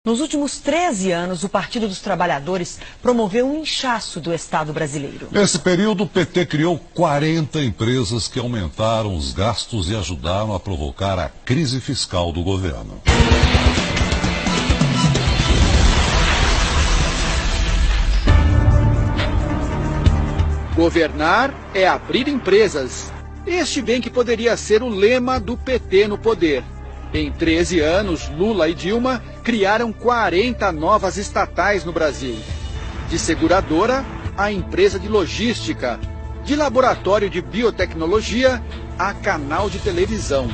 Nos últimos 13 anos, o Partido dos Trabalhadores promoveu um inchaço do Estado brasileiro. Nesse período, o PT criou 40 empresas que aumentaram os gastos e ajudaram a provocar a crise fiscal do governo. Governar é abrir empresas. Este bem que poderia ser o lema do PT no poder. Em 13 anos, Lula e Dilma criaram 40 novas estatais no Brasil. De seguradora a empresa de logística, de laboratório de biotecnologia a canal de televisão.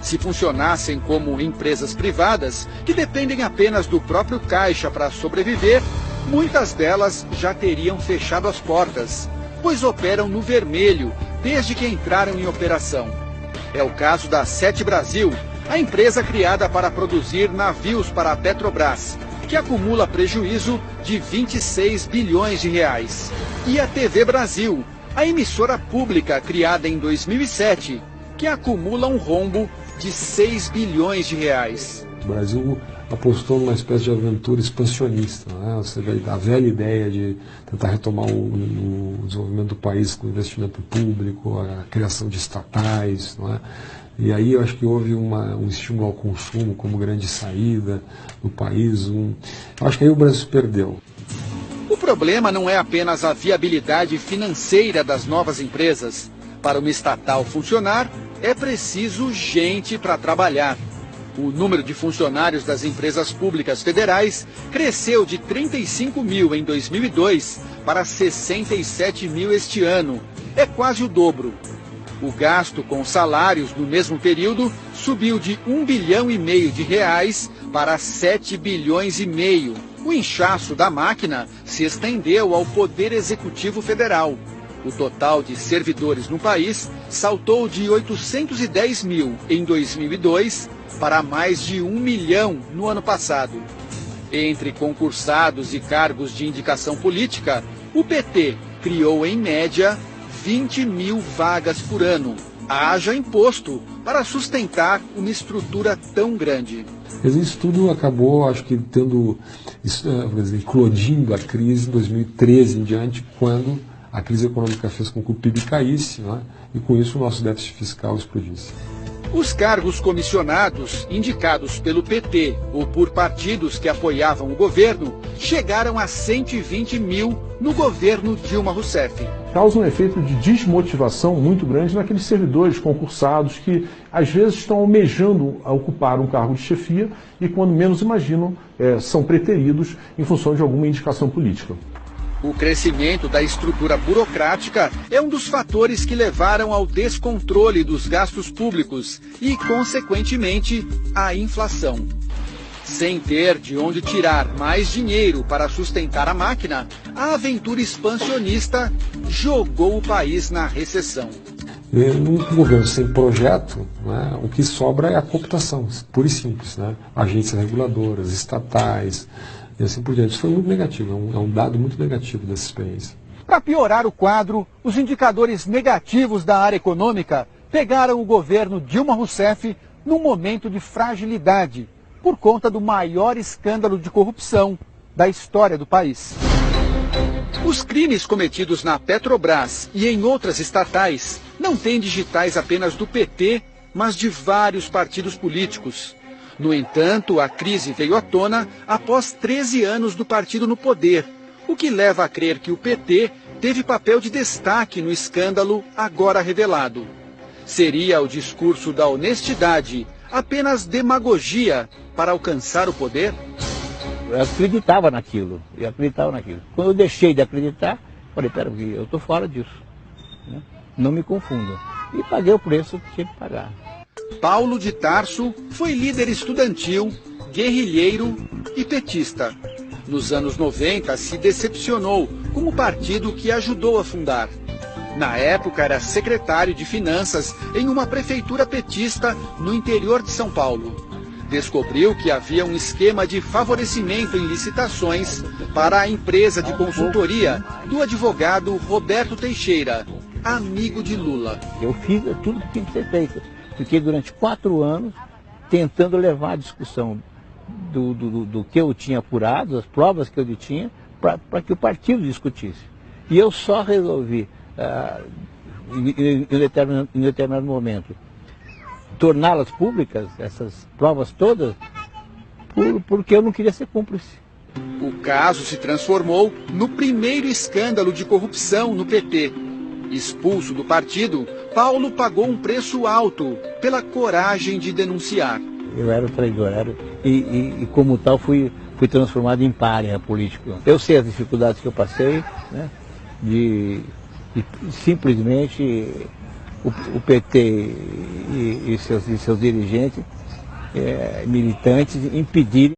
Se funcionassem como empresas privadas, que dependem apenas do próprio caixa para sobreviver, muitas delas já teriam fechado as portas, pois operam no vermelho desde que entraram em operação. É o caso da Sete Brasil, a empresa criada para produzir navios para a Petrobras, que acumula prejuízo de 26 bilhões de reais. E a TV Brasil, a emissora pública criada em 2007, que acumula um rombo de 6 bilhões de reais. O Brasil apostou numa espécie de aventura expansionista, né? Ou seja, a velha ideia de tentar retomar o desenvolvimento do país com investimento público, a criação de estatais, não é? E aí eu acho que houve um estímulo ao consumo como grande saída do país. Eu acho que aí o Brasil se perdeu. O problema não é apenas a viabilidade financeira das novas empresas. Para uma estatal funcionar, é preciso gente para trabalhar. O número de funcionários das empresas públicas federais cresceu de 35 mil em 2002 para 67 mil este ano. É quase o dobro. O gasto com salários no mesmo período subiu de 1,5 bilhão de reais para 7,5 bilhões. O inchaço da máquina se estendeu ao Poder Executivo Federal. O total de servidores no país saltou de 810 mil em 2002 para mais de 1 milhão no ano passado. Entre concursados e cargos de indicação política, o PT criou, em média, 20 mil vagas por ano. Haja imposto para sustentar uma estrutura tão grande. Isso tudo acabou, acho que, eclodindo a crise em 2013 em diante, quando a crise econômica fez com que o PIB caísse, né? E com isso o nosso déficit fiscal explodisse. Os cargos comissionados, indicados pelo PT ou por partidos que apoiavam o governo, chegaram a 120 mil no governo Dilma Rousseff. Causa um efeito de desmotivação muito grande naqueles servidores concursados que, às vezes, estão almejando a ocupar um cargo de chefia e, quando menos imaginam, são preteridos em função de alguma indicação política. O crescimento da estrutura burocrática é um dos fatores que levaram ao descontrole dos gastos públicos e, consequentemente, à inflação. Sem ter de onde tirar mais dinheiro para sustentar a máquina, a aventura expansionista jogou o país na recessão. Num governo sem projeto, né, o que sobra é a cooptação, pura e simples, né? Agências reguladoras, estatais, e assim por diante. Isso foi muito negativo, é um dado muito negativo dessa experiência. Para piorar o quadro, os indicadores negativos da área econômica pegaram o governo Dilma Rousseff num momento de fragilidade, por conta do maior escândalo de corrupção da história do país. Os crimes cometidos na Petrobras e em outras estatais não têm digitais apenas do PT, mas de vários partidos políticos. No entanto, a crise veio à tona após 13 anos do partido no poder, o que leva a crer que o PT teve papel de destaque no escândalo agora revelado. Seria o discurso da honestidade apenas demagogia para alcançar o poder? Eu acreditava naquilo. Quando eu deixei de acreditar, falei, peraí, eu estou fora disso. Né? Não me confundam. E paguei o preço que tinha que pagar. Paulo de Tarso foi líder estudantil, guerrilheiro e petista. Nos anos 90, se decepcionou com o partido que ajudou a fundar. Na época, era secretário de Finanças em uma prefeitura petista no interior de São Paulo. Descobriu que havia um esquema de favorecimento em licitações para a empresa de consultoria do advogado Roberto Teixeira, amigo de Lula. Eu fiz tudo que tinha que ser feito. Fiquei durante 4 anos tentando levar a discussão do que eu tinha apurado, as provas que eu tinha, para que o partido discutisse. E eu só resolvi, em determinado momento, torná-las públicas, essas provas todas, porque eu não queria ser cúmplice. O caso se transformou no primeiro escândalo de corrupção no PT. Expulso do partido, Paulo pagou um preço alto pela coragem de denunciar. Eu era o traidor, e como tal fui transformado em pária político. Eu sei as dificuldades que eu passei, né, de simplesmente o PT e seus dirigentes, militantes, impedirem